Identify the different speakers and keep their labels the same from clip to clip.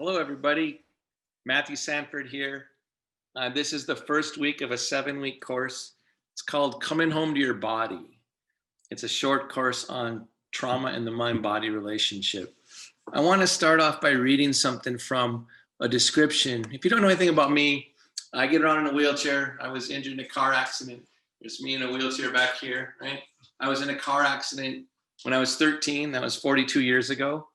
Speaker 1: Hello, everybody. Matthew Sanford here. This is the first week of a 7-week course. It's called Coming Home to Your Body. It's a short course on trauma and the mind-body relationship. I want to start off by reading something from a description. If you don't know anything about me, I get around in a wheelchair. I was injured in a car accident. There's me in a wheelchair back here, right? I was in a car accident when I was 13. That was 42 years ago.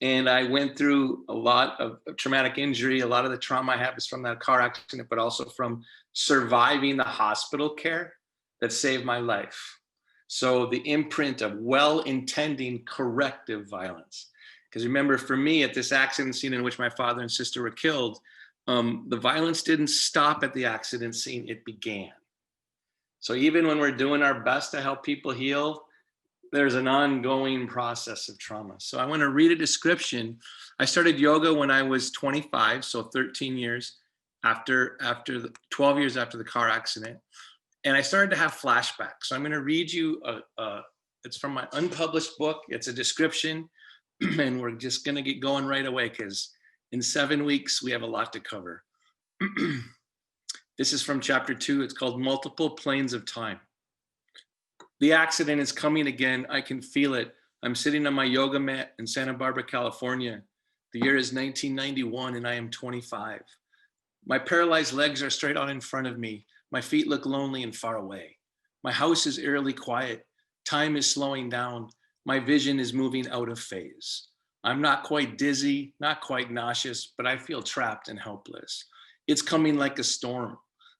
Speaker 1: And I went through a lot of traumatic injury. A lot of the trauma I have is from that car accident, but also from surviving the hospital care that saved my life. So the imprint of well-intending corrective violence. Because remember, for me, at this accident scene in which my father and sister were killed, the violence didn't stop at the accident scene, it began. So even when we're doing our best to help people heal, there's an ongoing process of trauma. So I want to read a description. I started yoga when I was 25, so 13 years after 12 years after the car accident. And I started to have flashbacks. So I'm going to read you, it's from my unpublished book. It's a description, and we're just going to get going right away because in 7 weeks, we have a lot to cover. This is from chapter 2. It's called Multiple Planes of Time. The accident is coming again. I can feel it. I'm sitting on my yoga mat in Santa Barbara, California. The year is 1991 and I am 25. My paralyzed legs are straight out in front of me. My feet look lonely and far away. My house is eerily quiet. Time is slowing down. My vision is moving out of phase. I'm not quite dizzy, not quite nauseous, but I feel trapped and helpless. It's coming like a storm.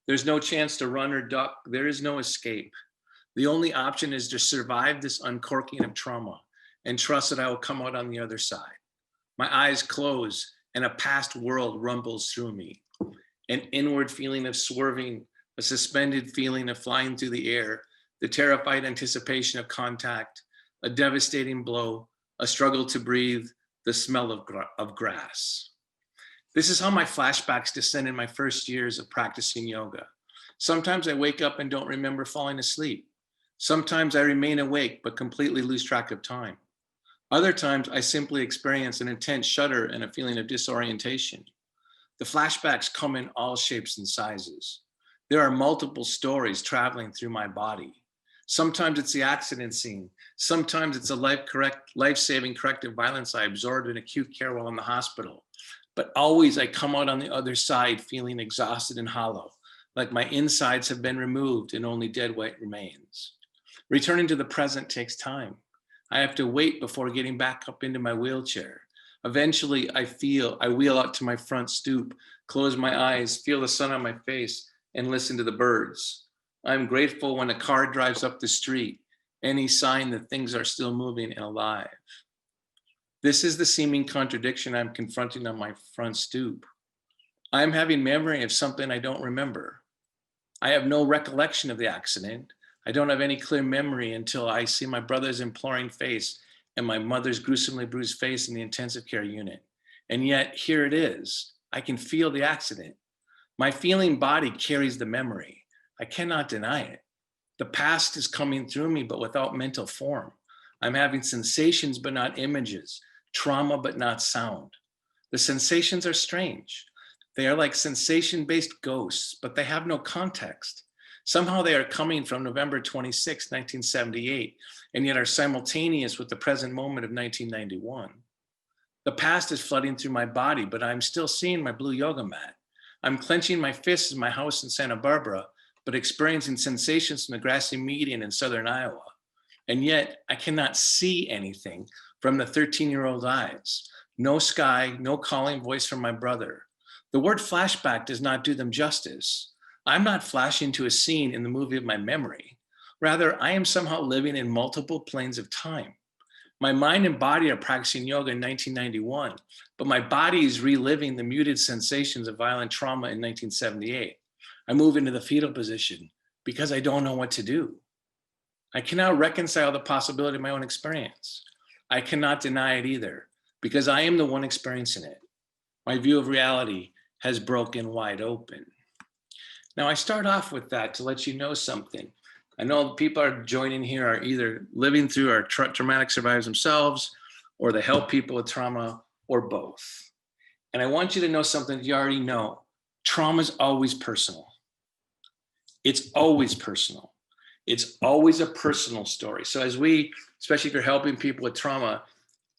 Speaker 1: There's no chance to run or duck. There is no escape. The only option is to survive this uncorking of trauma and trust that I will come out on the other side. My eyes close and a past world rumbles through me. An inward feeling of swerving, a suspended feeling of flying through the air, the terrified anticipation of contact, a devastating blow, a struggle to breathe, the smell of grass. This is how my flashbacks descend in my first years of practicing yoga. Sometimes I wake up and don't remember falling asleep. Sometimes I remain awake but completely lose track of time. Other times I simply experience an intense shudder and a feeling of disorientation. The flashbacks come in all shapes and sizes. There are multiple stories traveling through my body. Sometimes it's the accident scene. Sometimes it's a life-saving corrective violence I absorbed in acute care while in the hospital. But always I come out on the other side feeling exhausted and hollow, like my insides have been removed and only dead weight remains. Returning to the present takes time. I have to wait before getting back up into my wheelchair. Eventually, I wheel out to my front stoop, close my eyes, feel the sun on my face, and listen to the birds. I'm grateful when a car drives up the street, any sign that things are still moving and alive. This is the seeming contradiction I'm confronting on my front stoop. I'm having memory of something I don't remember. I have no recollection of the accident. I don't have any clear memory until I see my brother's imploring face and my mother's gruesomely bruised face in the intensive care unit. And yet, here it is. I can feel the accident. My feeling body carries the memory. I cannot deny it. The past is coming through me, but without mental form. I'm having sensations, but not images, trauma, but not sound. The sensations are strange. They are like sensation-based ghosts, but they have no context. Somehow they are coming from November 26, 1978, and yet are simultaneous with the present moment of 1991. The past is flooding through my body, but I'm still seeing my blue yoga mat. I'm clenching my fists in my house in Santa Barbara, but experiencing sensations from the grassy median in southern Iowa. And yet I cannot see anything from the 13-year-old eyes. No sky, no calling voice from my brother. The word flashback does not do them justice. I'm not flashing to a scene in the movie of my memory. Rather, I am somehow living in multiple planes of time. My mind and body are practicing yoga in 1991, but my body is reliving the muted sensations of violent trauma in 1978. I move into the fetal position because I don't know what to do. I cannot reconcile the possibility of my own experience. I cannot deny it either because I am the one experiencing it. My view of reality has broken wide open. Now, I start off with that to let you know something. I know people are joining here are either living through or traumatic survivors themselves, or they help people with trauma, or both. And I want you to know something that you already know. Trauma is always personal. It's always personal. It's always a personal story. So as we, especially if you're helping people with trauma,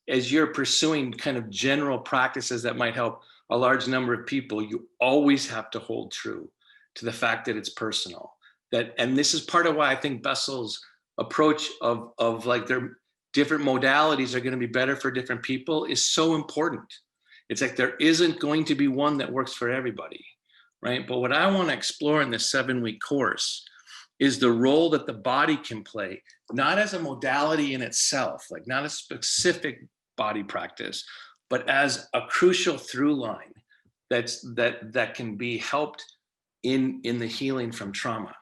Speaker 1: as you're pursuing kind of general practices that might help a large number of people, you always have to hold true to the fact that it's personal. That, and this is part of why I think Bessel's approach of like their different modalities are going to be better for different people is so important. It's like there isn't going to be one that works for everybody, right? But what I want to explore in this 7-week course is the role that the body can play, not as a modality in itself, like not a specific body practice, but as a crucial through line that can be helped in the healing from trauma.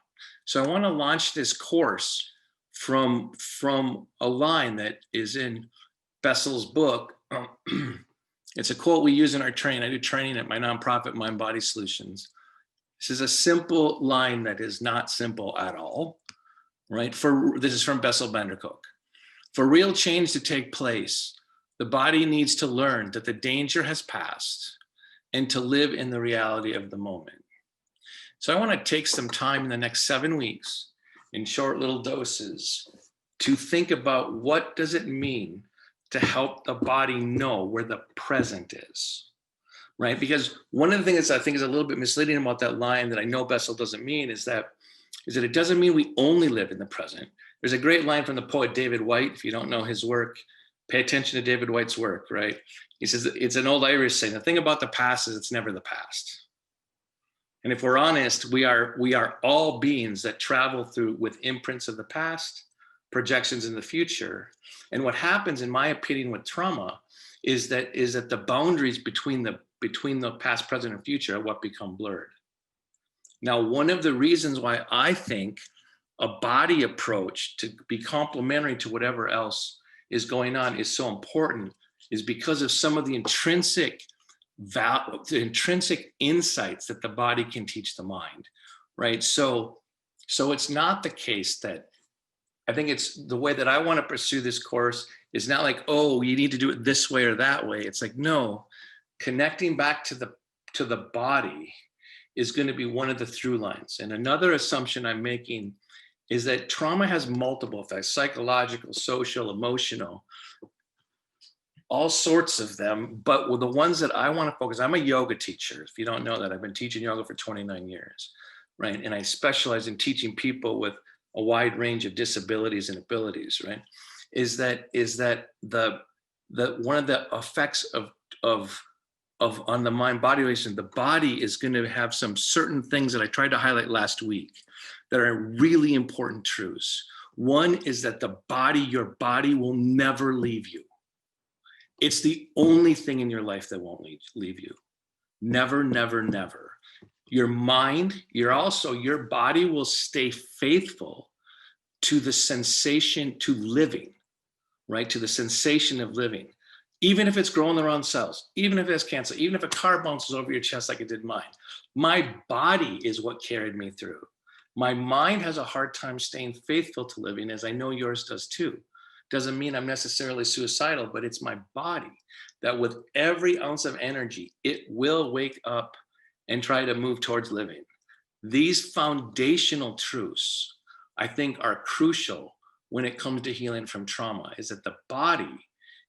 Speaker 1: So I want to launch this course from a line that is in Bessel's book. It's a quote we use in our training. I do training at my nonprofit, Mind Body Solutions. This is a simple line that is not simple at all, right? This is from Bessel van der Kolk. For real change to take place, the body needs to learn that the danger has passed and to live in the reality of the moment. So I want to take some time in the next 7 weeks in short little doses to think about what does it mean to help the body know where the present is, right? Because one of the things I think is a little bit misleading about that line that I know Bessel doesn't mean is that it doesn't mean we only live in the present. There's a great line from the poet David Whyte. If you don't know his work, pay attention to David Whyte's work, right? He says, it's an old Irish saying, the thing about the past is it's never the past. And if we're honest, we are all beings that travel through with imprints of the past, projections in the future. And what happens, in my opinion, with trauma is that the boundaries between the past, present, and future are what become blurred. Now, one of the reasons why I think a body approach to be complementary to whatever else is going on is so important is because of some of the intrinsic insights that the body can teach the mind, right? So it's not the case that, I think it's the way that I want to pursue this course is not like, oh, you need to do it this way or that way. It's like, no, connecting back to the body is going to be one of the through lines. And another assumption I'm making is that trauma has multiple effects: psychological, social, emotional, all sorts of them. But the ones that I want to focus, I'm a yoga teacher. If you don't know that, I've been teaching yoga for 29 years, right? And I specialize in teaching people with a wide range of disabilities and abilities, right? Is that the one of the effects of on the mind-body relation, the body is going to have some certain things that I tried to highlight last week that are really important truths. One is that your body will never leave you. It's the only thing in your life that won't leave you. Never, never, never. Your mind, your body will stay faithful to the sensation, to living, right? To the sensation of living. Even if it's growing the wrong cells, even if it has cancer, even if a car bounces over your chest like it did mine. My body is what carried me through. My mind has a hard time staying faithful to living, as I know yours does too. Doesn't mean I'm necessarily suicidal, but it's my body that with every ounce of energy, it will wake up and try to move towards living. These foundational truths, I think, are crucial when it comes to healing from trauma, is that the body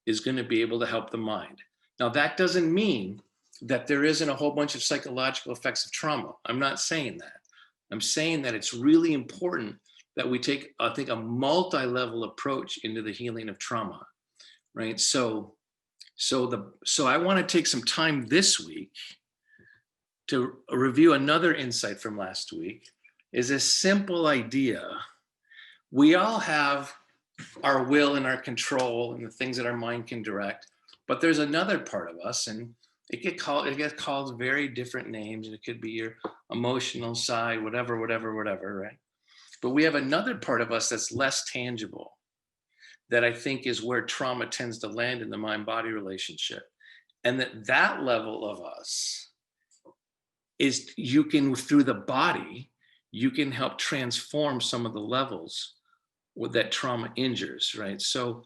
Speaker 1: is going to be able to help the mind. Now, that doesn't mean that there isn't a whole bunch of psychological effects of trauma. I'm not saying that. I'm saying that it's really important that we take, I think, a multi-level approach into the healing of trauma, right? So I want to take some time this week to review another insight from last week, is a simple idea. We all have our will and our control and the things that our mind can direct, but there's another part of us, and it gets called very different names, and it could be your emotional side, whatever, right? But we have another part of us that's less tangible, that I think is where trauma tends to land in the mind-body relationship. And that level of us is, you can, through the body, you can help transform some of the levels that trauma injures, right? So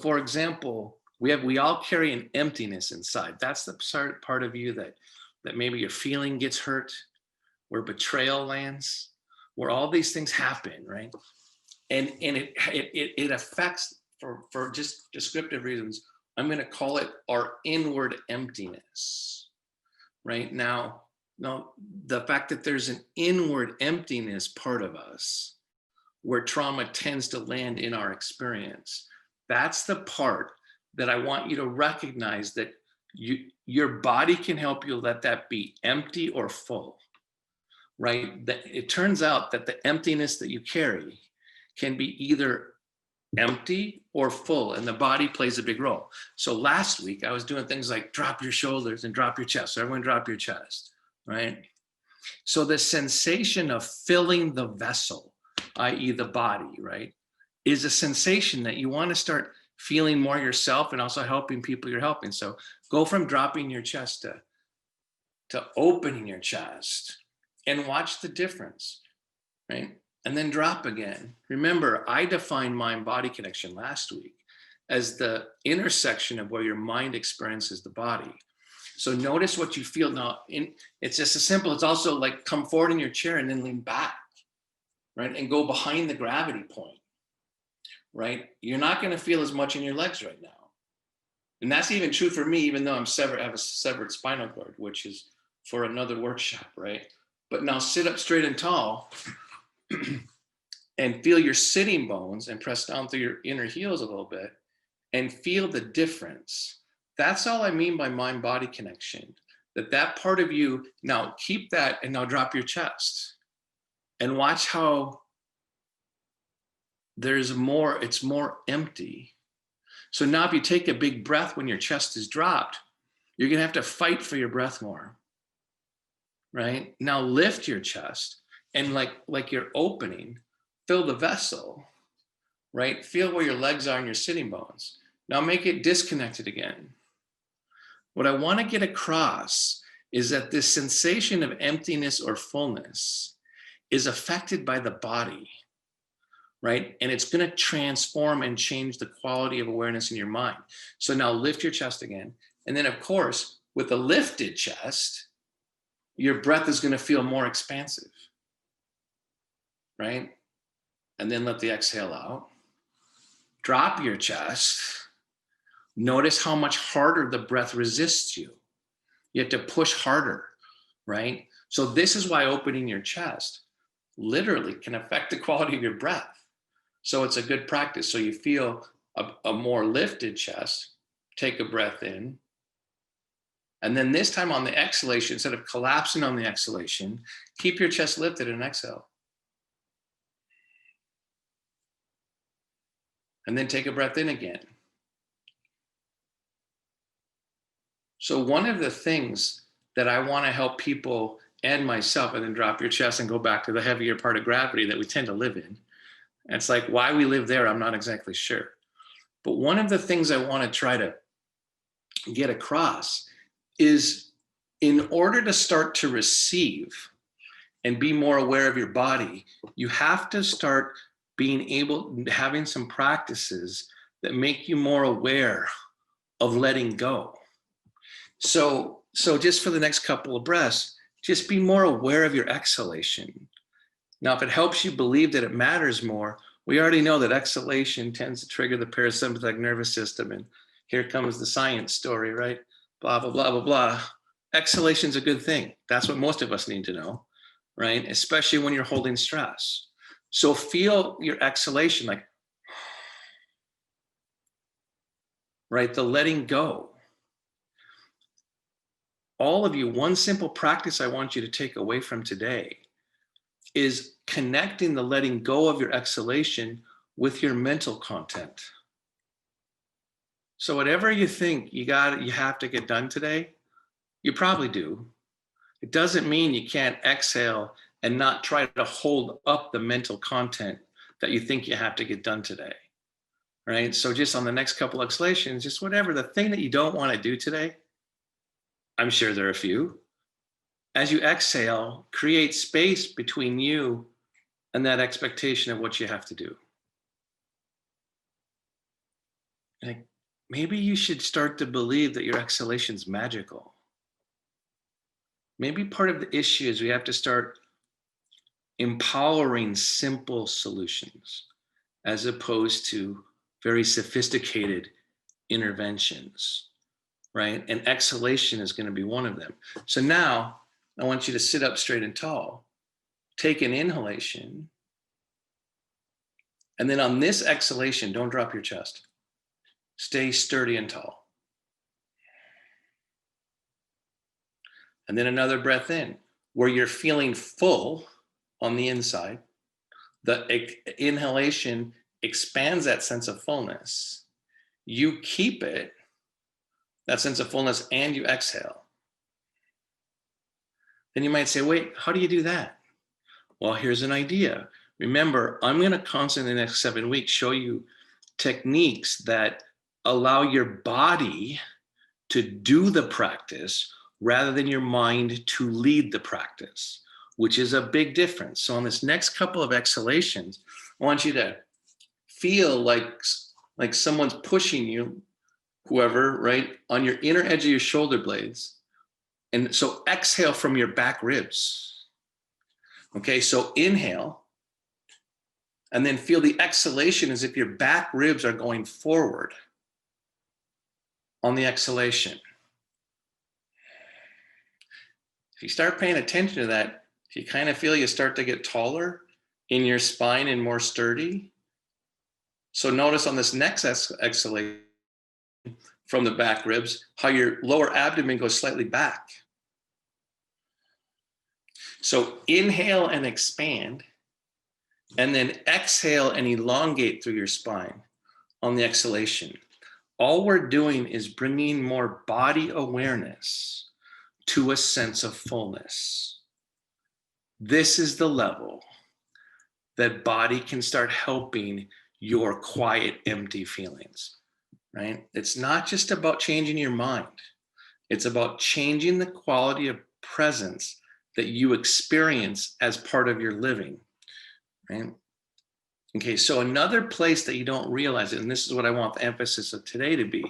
Speaker 1: for example, we all carry an emptiness inside. That's the part of you that maybe your feeling gets hurt, where betrayal lands, where all these things happen, right? And it affects, for just descriptive reasons, I'm going to call it our inward emptiness, right? Now, the fact that there's an inward emptiness part of us where trauma tends to land in our experience, that's the part that I want you to recognize, that your body can help you let that be empty or full, right? That it turns out that the emptiness that you carry can be either empty or full, and the body plays a big role. So last week I was doing things like drop your shoulders and drop your chest. So everyone drop your chest, right? So the sensation of filling the vessel, i.e. the body, right, is a sensation that you want to start feeling more yourself and also helping people you're helping. So go from dropping your chest to opening your chest and watch the difference, right? And then drop again. Remember, I defined mind-body connection last week as the intersection of where your mind experiences the body. So notice what you feel now. It's just as simple. It's also like come forward in your chair and then lean back, right? And go behind the gravity point, right? You're not going to feel as much in your legs right now. And that's even true for me, even though I have a severed spinal cord, which is for another workshop, right? But now sit up straight and tall and feel your sitting bones and press down through your inner heels a little bit and feel the difference. That's all I mean by mind-body connection. That part of you, now keep that and now drop your chest and watch how it's more empty. So now if you take a big breath when your chest is dropped, you're gonna have to fight for your breath more, right? Now lift your chest and like you're opening, fill the vessel, right? Feel where your legs are and your sitting bones. Now make it disconnected again. What I want to get across is that this sensation of emptiness or fullness is affected by the body, right? And it's going to transform and change the quality of awareness in your mind. So now lift your chest again. And then of course, with a lifted chest, your breath is going to feel more expansive, right? And then let the exhale out. Drop your chest. Notice how much harder the breath resists you. You have to push harder, right? So this is why opening your chest literally can affect the quality of your breath. So it's a good practice. So you feel a more lifted chest, take a breath in. And then this time on the exhalation, instead of collapsing on the exhalation, keep your chest lifted and exhale. And then take a breath in again. So one of the things that I want to help people and myself, and then drop your chest and go back to the heavier part of gravity that we tend to live in. And it's like why we live there, I'm not exactly sure. But one of the things I want to try to get across is, in order to start to receive and be more aware of your body, you have to start having some practices that make you more aware of letting go. So just for the next couple of breaths, just be more aware of your exhalation. Now, if it helps you believe that it matters more, we already know that exhalation tends to trigger the parasympathetic nervous system. And here comes the science story, right? Blah, blah, blah, blah, blah. Exhalation is a good thing. That's what most of us need to know, right? Especially when you're holding stress. So feel your exhalation like, right? The letting go. All of you, one simple practice I want you to take away from today is connecting the letting go of your exhalation with your mental content. So whatever you think you have to get done today, you probably do. It doesn't mean you can't exhale and not try to hold up the mental content that you think you have to get done today, right? So just on the next couple exhalations, just whatever the thing that you don't want to do today, I'm sure there are a few. As you exhale, create space between you and that expectation of what you have to do. Like, maybe you should start to believe that your exhalation's magical. Maybe part of the issue is we have to start empowering simple solutions as opposed to very sophisticated interventions, right? And exhalation is going to be one of them. So now I want you to sit up straight and tall, take an inhalation, and then on this exhalation, don't drop your chest. Stay sturdy and tall. And then another breath in, where you're feeling full on the inside. The inhalation expands that sense of fullness. You keep it, that sense of fullness, and you exhale. Then you might say, wait, how do you do that? Well, here's an idea. Remember, I'm going to constantly in the next 7 weeks show you techniques that allow your body to do the practice rather than your mind to lead the practice, which is a big difference. So on this next couple of exhalations, I want you to feel like someone's pushing you, whoever, right, on your inner edge of your shoulder blades. And so exhale from your back ribs. Okay, so inhale, and then feel the exhalation as if your back ribs are going forward on the exhalation. If you start paying attention to that, if you kind of feel you start to get taller in your spine and more sturdy. So notice on this next exhalation from the back ribs, how your lower abdomen goes slightly back. So inhale and expand, and then exhale and elongate through your spine on the exhalation. All we're doing is bringing more body awareness to a sense of fullness. This is the level that body can start helping your quiet, empty feelings, right? It's not just about changing your mind. It's about changing the quality of presence that you experience as part of your living, right? Okay, so another place that you don't realize it, and this is what I want the emphasis of today to be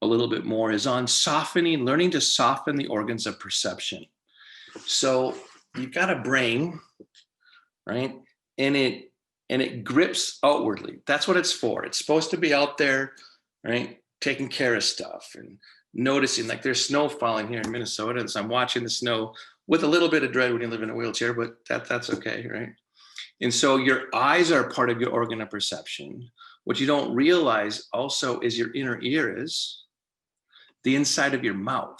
Speaker 1: a little bit more, is on softening, learning to soften the organs of perception. So you've got a brain, right? And it grips outwardly. That's what it's for. It's supposed to be out there, right? Taking care of stuff and noticing, like there's snow falling here in Minnesota, and so I'm watching the snow with a little bit of dread when you live in a wheelchair, but that's okay, right? And so your eyes are part of your organ of perception. What you don't realize also is your inner ear is the inside of your mouth,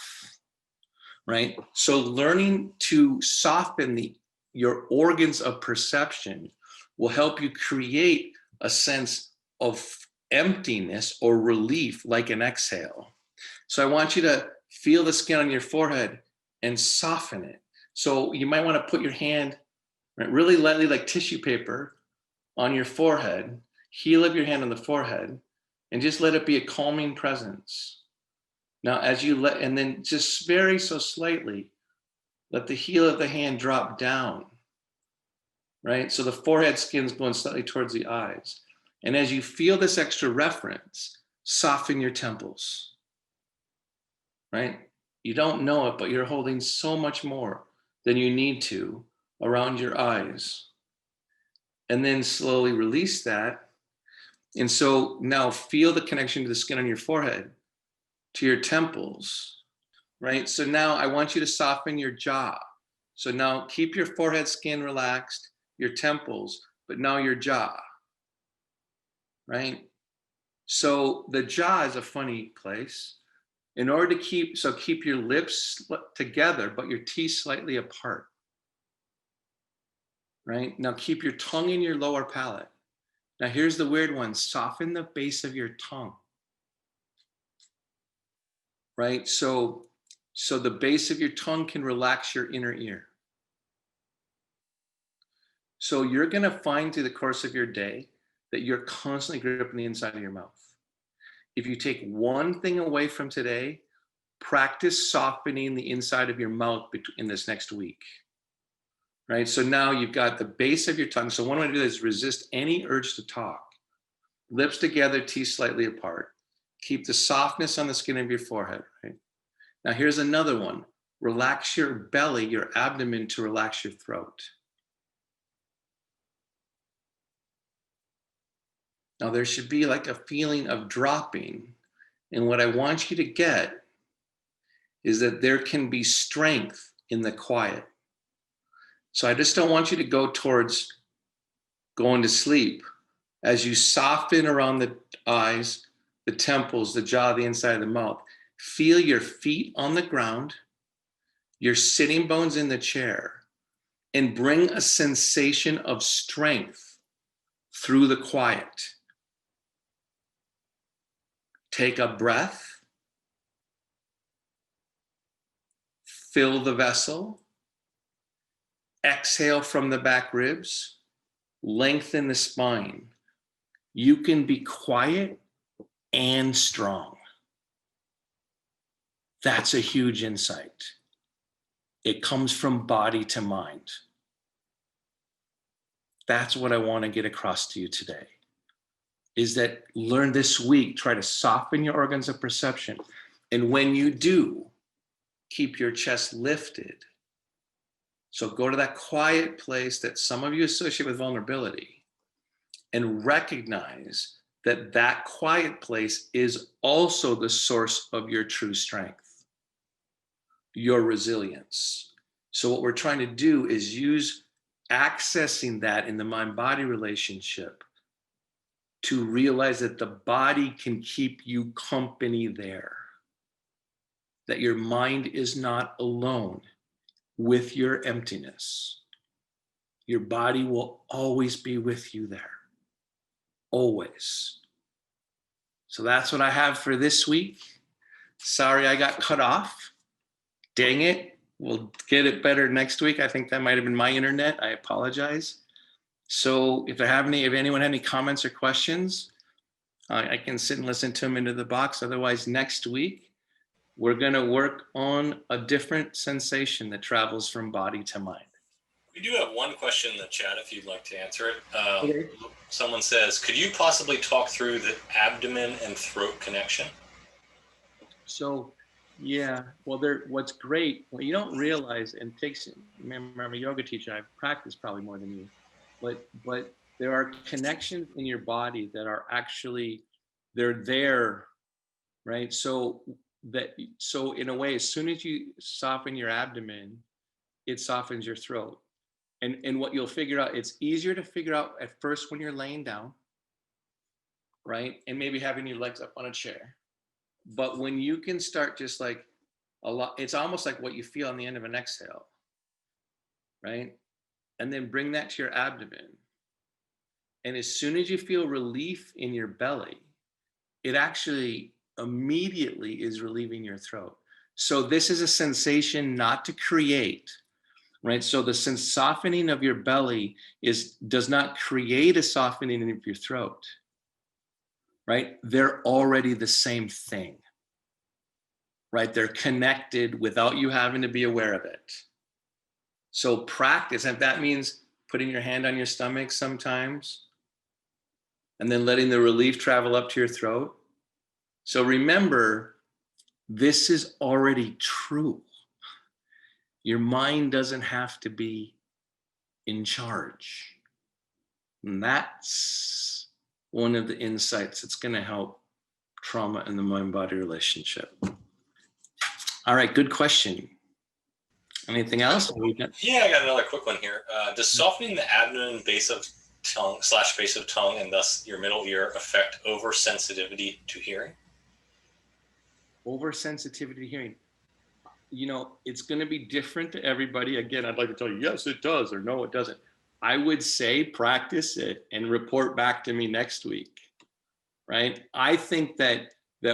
Speaker 1: right? So learning to soften your organs of perception will help you create a sense of emptiness or relief like an exhale. So I want you to feel the skin on your forehead and soften it. So you might want to put your hand, right, really lightly like tissue paper on your forehead, heel of your hand on the forehead, and just let it be a calming presence. Now, as you and then just very so slightly, let the heel of the hand drop down, right? So the forehead skin's going slightly towards the eyes. And as you feel this extra reference, soften your temples, right? You don't know it, but you're holding so much more than you need to around your eyes. And then slowly release that. And so now feel the connection to the skin on your forehead, to your temples, right? So now I want you to soften your jaw. So now keep your forehead skin relaxed, your temples, but now your jaw, right? So the jaw is a funny place. In order to keep your lips together, but your teeth slightly apart, right? Now keep your tongue in your lower palate. Now here's the weird one, soften the base of your tongue, right? So the base of your tongue can relax your inner ear. So you're gonna find through the course of your day that you're constantly gripping the inside of your mouth. If you take one thing away from today, practice softening the inside of your mouth in this next week, right? So now you've got the base of your tongue. So one way to do this is resist any urge to talk. Lips together, teeth slightly apart. Keep the softness on the skin of your forehead, right? Now here's another one. Relax your belly, your abdomen, to relax your throat. Now there should be like a feeling of dropping. And what I want you to get is that there can be strength in the quiet. So I just don't want you to go towards going to sleep. As you soften around the eyes, the temples, the jaw, the inside of the mouth, feel your feet on the ground, your sitting bones in the chair, and bring a sensation of strength through the quiet. Take a breath, fill the vessel, exhale from the back ribs, lengthen the spine. You can be quiet and strong. That's a huge insight. It comes from body to mind. That's what I want to get across to you today, is that learn this week, try to soften your organs of perception. And when you do, keep your chest lifted. So go to that quiet place that some of you associate with vulnerability and recognize that that quiet place is also the source of your true strength, your resilience. So what we're trying to do is use accessing that in the mind-body relationship to realize that the body can keep you company there, that your mind is not alone with your emptiness. Your body will always be with you there, always. So that's what I have for this week. Sorry I got cut off. Dang it. We'll get it better next week. I think that might have been my internet. I apologize. So if anyone had any comments or questions, I can sit and listen to them into the box. Otherwise, next week, we're going to work on a different sensation that travels from body to mind.
Speaker 2: We do have one question in the chat if you'd like to answer it.
Speaker 1: Okay.
Speaker 2: Someone says, could you possibly talk through the abdomen and throat connection?
Speaker 1: So, yeah, well, what's great, what you don't realize, and remember, I'm a yoga teacher, I've practiced probably more than you, but there are connections in your body that are actually, they're there, right? So in a way, as soon as you soften your abdomen, it softens your throat. And what you'll figure out, it's easier to figure out at first when you're laying down, right? And maybe having your legs up on a chair. But when you can start just like it's almost like what you feel on the end of an exhale, right? And then bring that to your abdomen. And as soon as you feel relief in your belly, it actually immediately is relieving your throat. So this is a sensation not to create, right? So the softening of your belly does not create a softening of your throat, right? They're already the same thing, right? They're connected without you having to be aware of it. So practice, and that means putting your hand on your stomach sometimes, and then letting the relief travel up to your throat. So remember, this is already true. Your mind doesn't have to be in charge. And that's one of the insights that's going to help trauma in the mind-body relationship. All right, good question. Anything else?
Speaker 2: Yeah, I got another quick one here. Does softening the abdomen, base of tongue and thus your middle ear affect oversensitivity to hearing?
Speaker 1: Oversensitivity to hearing. You know, it's going to be different to everybody. Again, I'd like to tell you, yes, it does, or no, it doesn't. I would say practice it and report back to me next week, right? I think that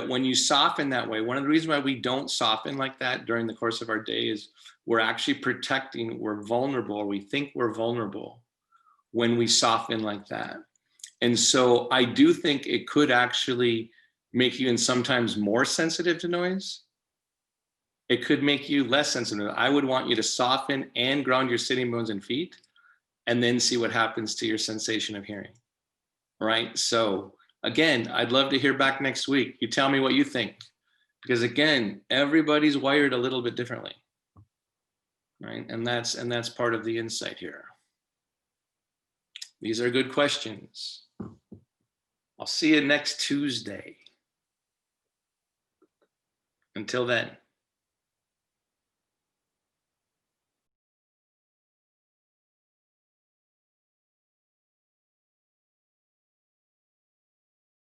Speaker 1: when you soften that way, one of the reasons why we don't soften like that during the course of our day is we're actually protecting, we're vulnerable, or we think we're vulnerable when we soften like that. And so I do think it could actually make you sometimes more sensitive to noise. It could make you less sensitive. I would want you to soften and ground your sitting bones and feet, and then see what happens to your sensation of hearing, right? So Again, I'd love to hear back next week. You tell me what you think, because again, everybody's wired a little bit differently, right? And that's part of the insight here. These are good questions. I'll see you next Tuesday. Until then.